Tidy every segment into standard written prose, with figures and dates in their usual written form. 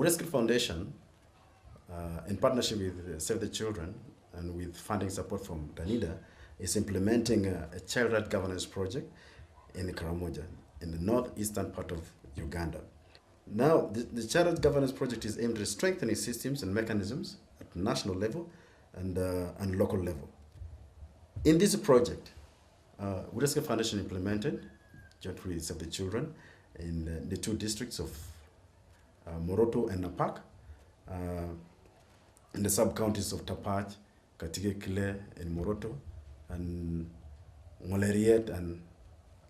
Rescue Foundation, in partnership with Save the Children and with funding support from Danida, is implementing a child right governance project in Karamoja, in the northeastern part of Uganda. Now, the child right governance project is aimed at strengthening systems and mechanisms at national level and local level. In this project, Rescue Foundation implemented, jointly with Save the Children, in the two districts of Moroto and Napak, in the sub-counties of Tapach, Katige-Kile in Moroto, and Moleriet and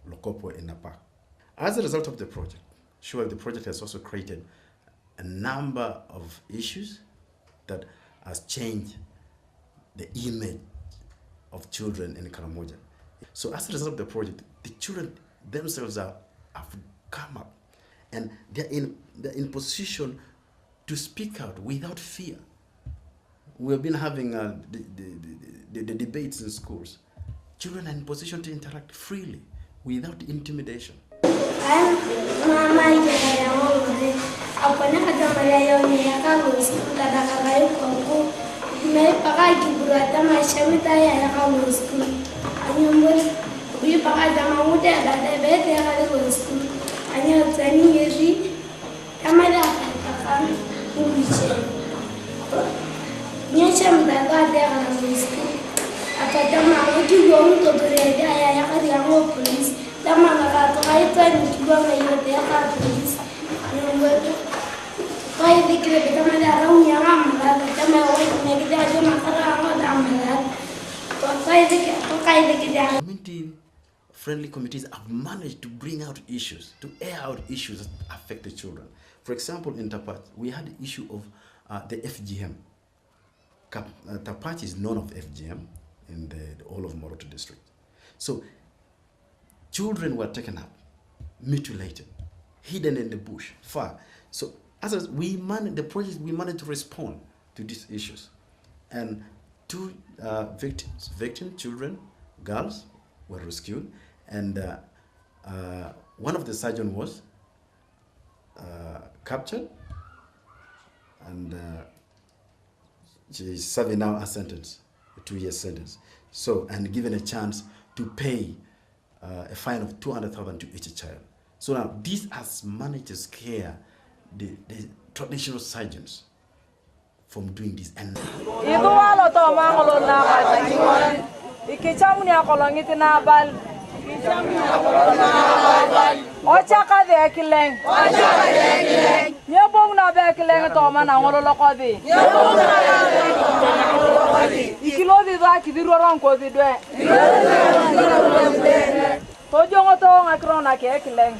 Lokopo in Napak. As a result of the project, the project has also created a number of issues that has changed the image of children in Karamoja. So as a result of the project, the children themselves have come up and they're in position to speak out without fear. We've been having the debates in schools. Children are in position to interact freely without intimidation. Community-friendly committees have managed to bring out issues, to air out issues that affect the children. For example, in Tapach, we had the issue of the FGM. Tapach is known of FGM in the whole of Moroto district. So children were taken up, mutilated, hidden in the bush, far. So as we managed to respond to these issues. And two victims, children, girls, were rescued. And one of the surgeons was captured, and she is serving now a sentence, a 2-year sentence. So, and given a chance to pay a fine of 200,000 to each child. So now this has managed to scare the traditional surgeons from doing this. And Ochaka de kileng. Nyebong na be kileng to mana ngolo lokodi. Ikilo di ba kidiru ran ko di dwe. To jongo to ngakrona ke kileng.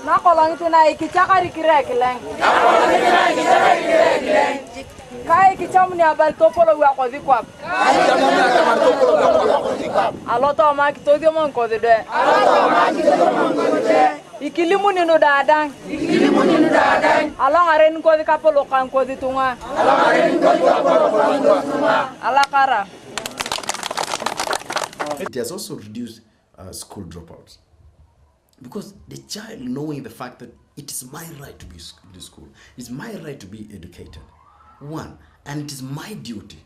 Na kolong tina ikichaka rikire kileng. Kai kichamni abal topolo wa ko di kwap. Aloto ma kitodio mon ko de. Ikilimu ni no dadang. Along aren ko di kapolo kan ko di tunga. Alakara. It has also reduced school dropouts, because the child knowing the fact that it is my right to be in school, it's my right to be educated. One, and it is my duty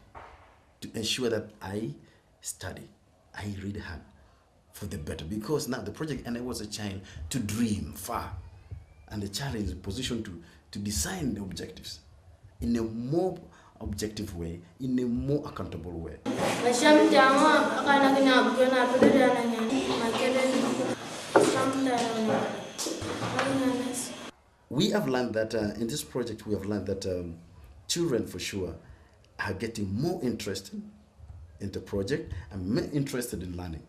to ensure that I study, I read hard for the better, because now the project enables a child to dream far, and the child is in a position to design the objectives in a more objective way, in a more accountable way. We have learned that in this project, we have learned that children for sure are getting more interested in the project and more interested in learning.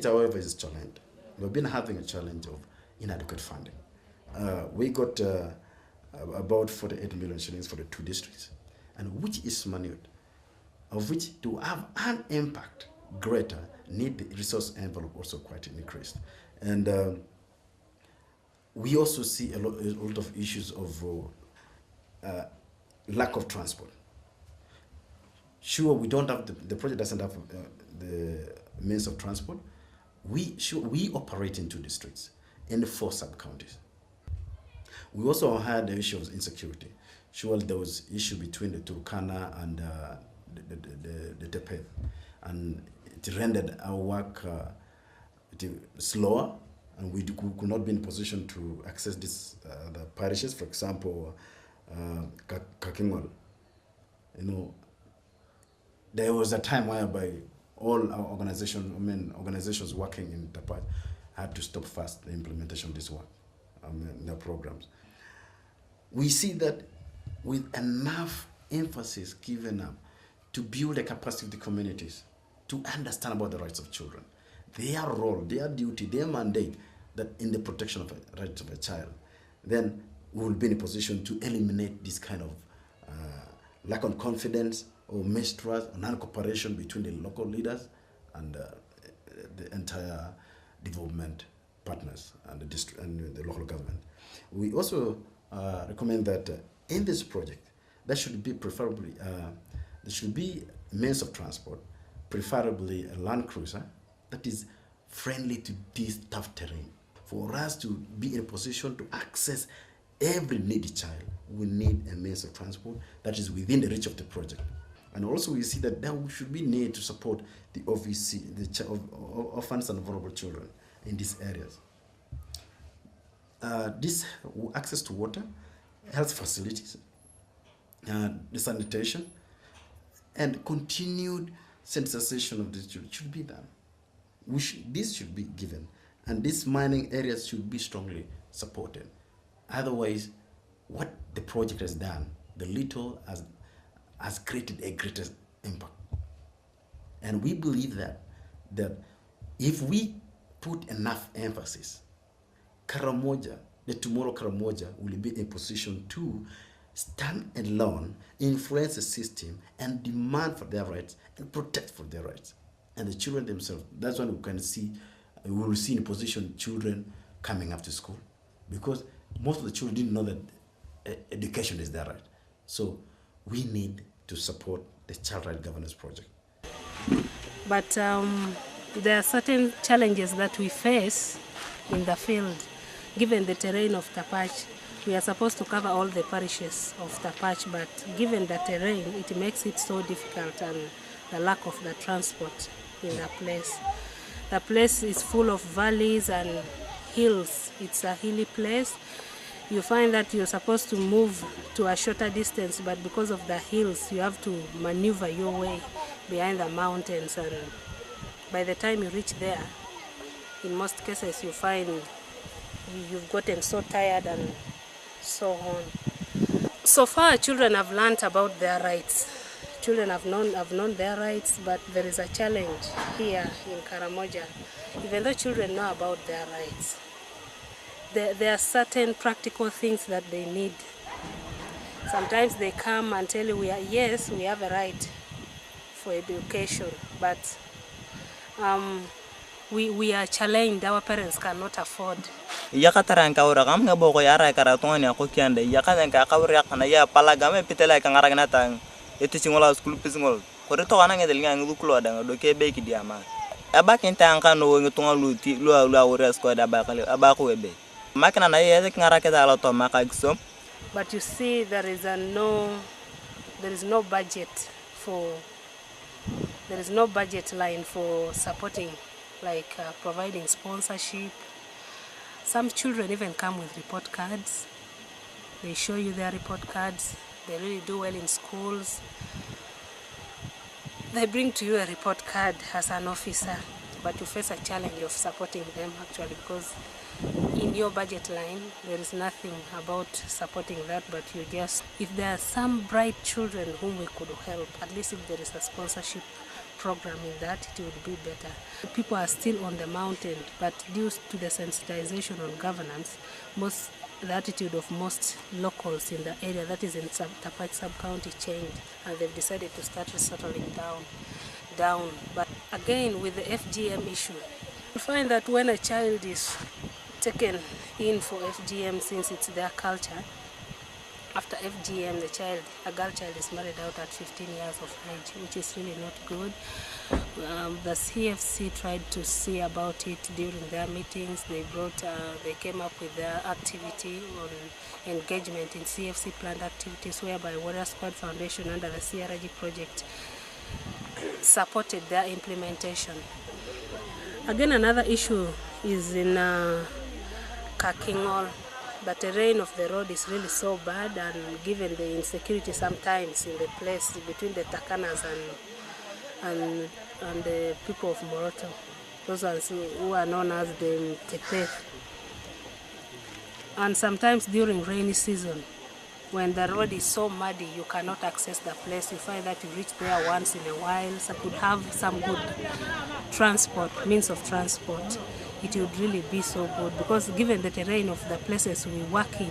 however, is challenged. We've been having a challenge of inadequate funding. We got about 48 million shillings for the 2 districts, and which is managed, of which to have an impact greater, need the resource envelope also quite increased. And we also see a lot of issues of lack of transport. Sure, we don't have, the project doesn't have the means of transport. We operate in 2 districts and 4 sub-counties. We also had the issue of insecurity. Sure, there was issue between the Turkana and the Tepe, and it rendered our work slower, and we could not be in position to access the parishes. For example, Kakingwal. There was a time whereby all our organizations working in Tapaj had to stop fast the implementation of this work, their programs. We see that with enough emphasis given up to build the capacity of the communities to understand about the rights of children, their role, their duty, their mandate, that in the protection of the rights of a child, then we will be in a position to eliminate this kind of lack of confidence or mistrust or non-cooperation between the local leaders and the entire development partners and the district and the local government. We also recommend that in this project, there should be preferably means of transport, preferably a Land Cruiser that is friendly to this tough terrain. For us to be in a position to access every needy child, we need a means of transport that is within the reach of the project. And also we see that there should be need to support the OVC, the orphans and vulnerable children in these areas. This access to water, health facilities, the sanitation, and continued sensitization of the children should be done. This should be given, and these mining areas should be strongly supported. Otherwise, what the project has done, the little has created a greater impact. And we believe that if we put enough emphasis, Karamoja, the tomorrow Karamoja, will be in a position to stand alone, influence the system, and demand for their rights and protect for their rights. And the children themselves, that's when we will see in a position children coming up to school, because most of the children didn't know that education is their right. So we need to support the Child Right Governance Project. But there are certain challenges that we face in the field. Given the terrain of Tapach, we are supposed to cover all the parishes of Tapach, but given the terrain, it makes it so difficult, and the lack of the transport in the place. The place is full of valleys and hills. It's a hilly place. You find that you're supposed to move to a shorter distance, but because of the hills, you have to maneuver your way behind the mountains, and by the time you reach there, in most cases you find you've gotten so tired and so on. So far, children have learned about their rights. Children have known their rights, but there is a challenge here in Karamoja. Even though children know about their rights, there are certain practical things that they need. Sometimes they come and tell you, yes, we have a right for education, but we are challenged. Our parents cannot afford. Yakataran kaura kam nga boko yara karaton ya ko kiande yakadan ka kawra kana ya palagame pitela ka ngaragna tang eti singola school pisingol ko to wana ngedel nga ngu klo da do ke be ki diama aba ken tan kan no ngi tonga luti lo awre sko da ba kale aba ko webe makana na ye ngara ke da to maka gsom. But you see, there is no budget line for supporting, like providing sponsorship. Some children even come with report cards. They show you their report cards. They really do well in schools. They bring to you a report card as an officer, but you face a challenge of supporting them actually, because in your budget line there is nothing about supporting that. But you just, if there are some bright children whom we could help, at least if there is a sponsorship program in that, it would be better. People are still on the mountain, but due to the sensitization on governance, the attitude of most locals in the area, that is in Tapach sub-county, changed, and they've decided to start resettling down. But again, with the FGM issue, you find that when a child is taken in for FGM, since it's their culture, after FGM, a girl child is married out at 15 years of age, which is really not good. The CFC tried to see about it during their meetings. They came up with their activity on engagement in CFC planned activities, whereby Warrior Squad Foundation under the CRG project supported their implementation. Again, another issue is in Kakingol. The terrain of the road is really so bad, and given the insecurity sometimes in the place between the Takanas and the people of Moroto, those ones who are known as the Tepe. And sometimes during rainy season, when the road is so muddy, you cannot access the place. You find that you reach there once in a while. So could have some good means of transport. It would really be so good, because given the terrain of the places we work in,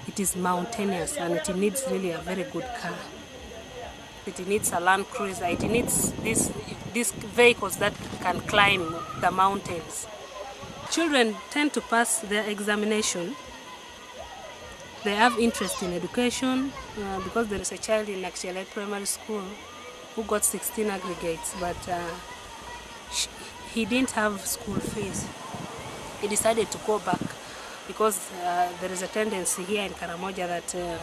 it is mountainous and it needs really a very good car. It needs a Land Cruiser. It needs these vehicles that can climb the mountains. Children tend to pass their examination. They have interest in education, because there is a child in Nakchelet Primary School who got 16 aggregates, but he didn't have school fees. He decided to go back because there is a tendency here in Karamoja that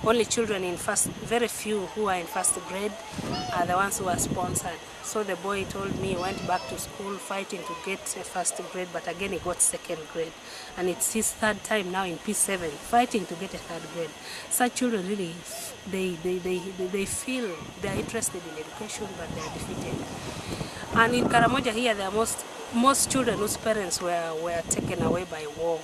only children in very few who are in first grade are the ones who are sponsored. So the boy told me he went back to school fighting to get a first grade, but again he got second grade. And it's his third time now in P7 fighting to get a third grade. Such children really, they feel they're interested in education, but they're defeated. And in Karamoja here, there are most children whose parents were taken away by war.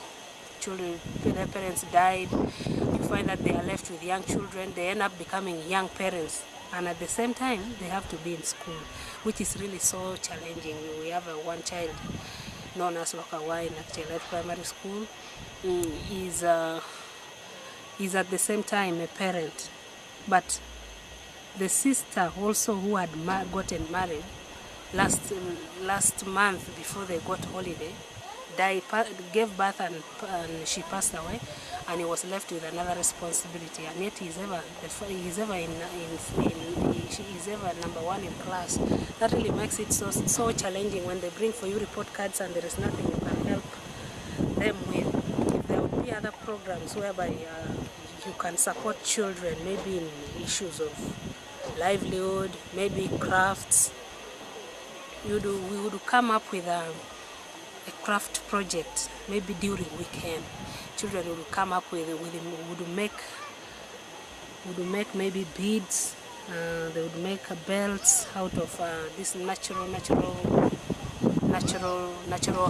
Their parents died. You find that they are left with young children. They end up becoming young parents, and at the same time they have to be in school, which is really so challenging. We have one child known as Lokawa in Nakchelet Primary School. He's at the same time a parent, but the sister also who had gotten married last month before they got holiday, gave birth and she passed away, and he was left with another responsibility, and yet he's ever number one in class. That really makes it so challenging when they bring for you report cards and there is nothing you can help them with. If there would be other programs whereby you can support children, maybe in issues of livelihood, maybe crafts, we would come up with a craft project, maybe during weekend. Children would come up would make maybe beads. They would make belts out of this natural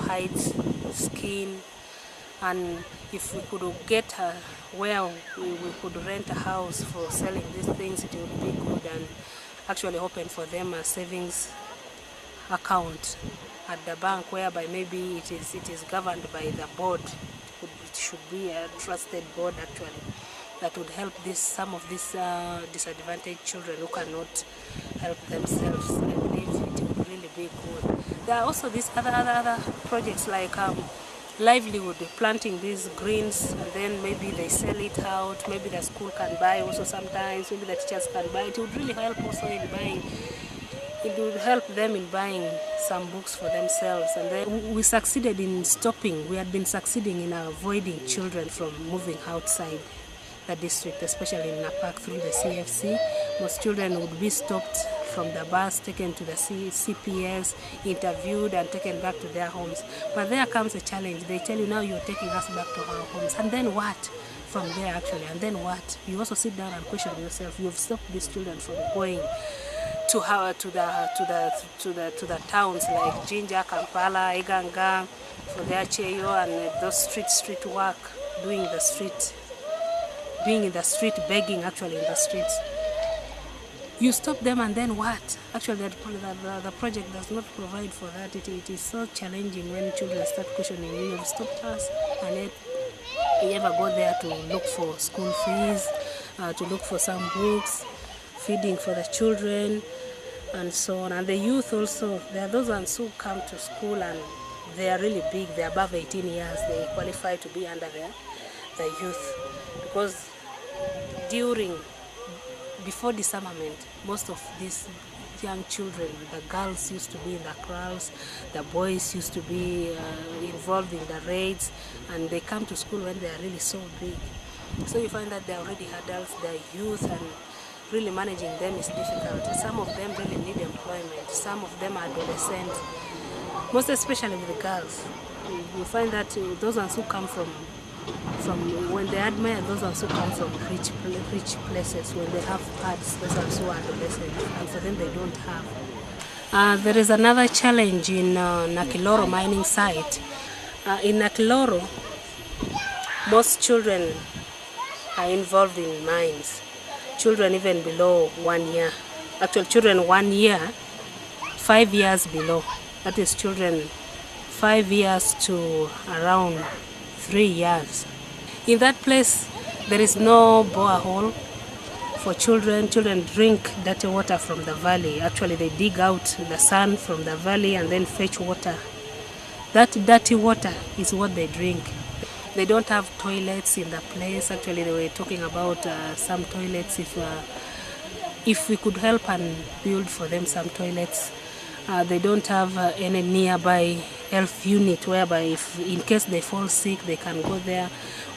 hides, skin. And if we could get where we could rent a house for selling these things, it would be good, and actually open for them a savings account at the bank, whereby maybe it is governed by the board. It should be a trusted board actually, that would help some of these disadvantaged children who cannot help themselves. I believe it would really be good. There are also these other projects like livelihood, planting these greens, and then maybe they sell it out. Maybe the school can buy also sometimes. Maybe the teachers can buy. It would really help also in buying. It would help them in buying some books for themselves. And then we succeeded in stopping. We had been succeeding in avoiding children from moving outside the district, especially in Napak through the CFC. Most children would be stopped from the bus, taken to the CPS, interviewed and taken back to their homes. But there comes a challenge. They tell you, now you're taking us back to our homes. And then what? From there actually, and then what? You also sit down and question yourself. You've stopped these children from going to the towns like Jinja, Kampala, Iganga, for their cheyo and those street work, being in the street, begging actually in the streets. You stop them and then what? Actually, the project does not provide for that. It is so challenging when children start questioning you. You've stopped us, and yet you ever go there to look for school fees, to look for some books, feeding for the children, and so on. And the youth also, there are those ones who come to school and they are really big. They're above 18 years. They qualify to be under the youth, because before disarmament, most of these young children, the girls used to be in the crowds, the boys used to be involved in the raids, and they come to school when they are really so big. So you find that they're already adults, they're youth, and really managing them is difficult. Some of them really need employment, some of them are adolescents, most especially with the girls. You find that those ones who come from when they admire those ones who come from rich places, when they have parts, those ones who are adolescent, and for them they don't have. There is another challenge in Nakiloro mining site. In Nakiloro, most children are involved in mines. Children even below 1 year. Actually, children 1 year, 5 years below. That is children 5 years to around 3 years. In that place, there is no borehole for children. Children drink dirty water from the valley. Actually, they dig out the sand from the valley and then fetch water. That dirty water is what they drink. They don't have toilets in the place. Actually, they were talking about some toilets. If we could help and build for them some toilets. They don't have any nearby health unit whereby if in case they fall sick, they can go there.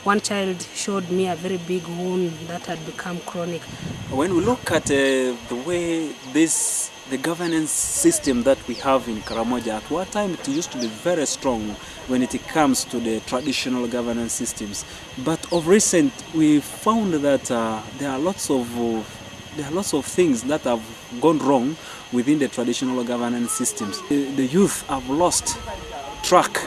One child showed me a very big wound that had become chronic. When we look at the way the governance system that we have in Karamoja, at one time it used to be very strong when it comes to the traditional governance systems. But of recent, we found that there are lots of things that have gone wrong within the traditional governance systems. The youth have lost track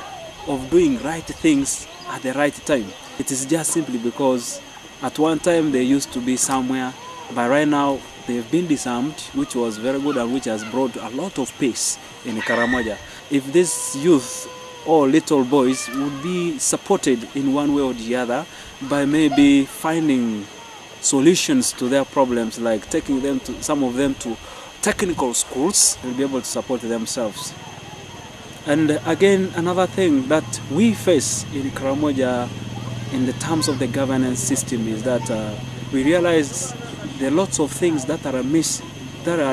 of doing right things at the right time. It is just simply because at one time they used to be somewhere, but right now they've been disarmed, which was very good and which has brought a lot of peace in Karamoja. If this youth or little boys would be supported in one way or the other by maybe finding solutions to their problems, like taking them to some of them to technical schools, they'll be able to support themselves. And again, another thing that we face in Karamoja in the terms of the governance system is that we realize there are lots of things that are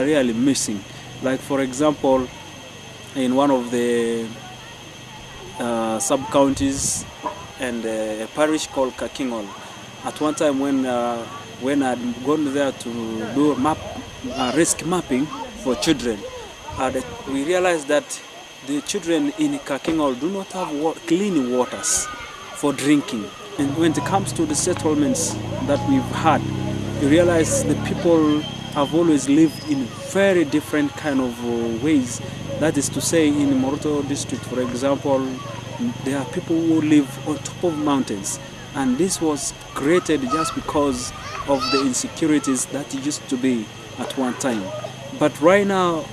really missing. Like for example, in one of the sub-counties and a parish called Kakingol, at one time when I'd gone there to do risk mapping for children, we realized that the children in Kakingol do not have clean waters for drinking. And when it comes to the settlements that we've had, you realize the people have always lived in very different kind of ways. That is to say, in Moroto district, for example, there are people who live on top of mountains. And this was created just because of the insecurities that used to be at one time. But right now,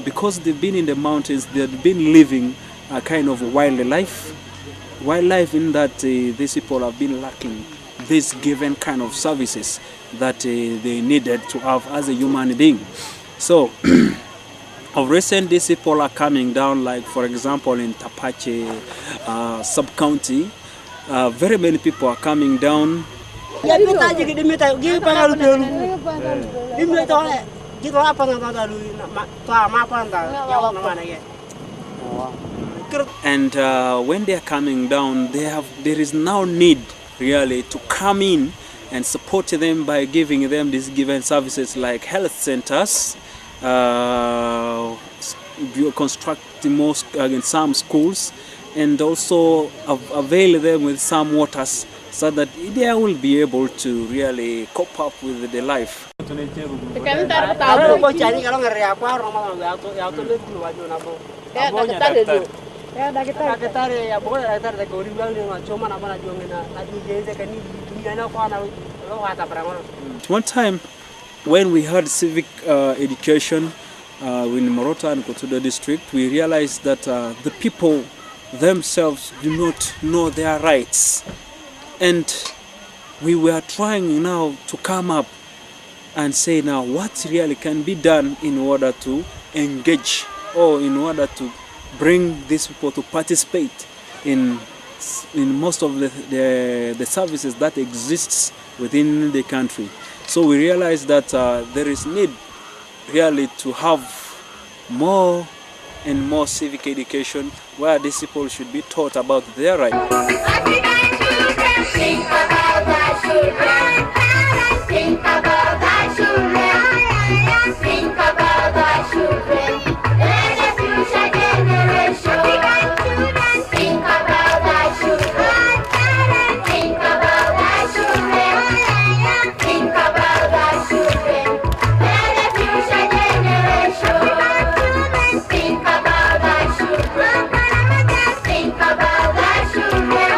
because they've been in the mountains, they've been living a kind of wildlife in that these people have been lacking these given kind of services that they needed to have as a human being. So, of recent, these people are coming down, like for example in Tapache sub-county, very many people are coming down. And when they are coming down, there is now need really to come in and support them by giving them these given services like health centers, constructing some schools, and also avail them with some waters so that they will be able to really cope up with the life. One time when we had civic education in Moroto and Kotido district, we realized that the people themselves do not know their rights. And we were trying now to come up and say now what really can be done in order to engage or in order to bring these people to participate in most of the services that exists within the country. So we realized that there is need really to have more and more civic education where these people should be taught about their rights. Think about the children. Think about the children. Think about the children. They're the future generation. Think about the children. Think about the children. Think about the children. They're the future generation. Think about the children. Think about the children.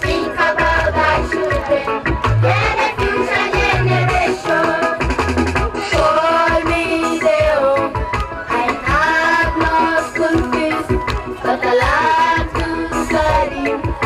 Think about the children. They're the future generation. Call me Deo. I have no school fees, but I love to study.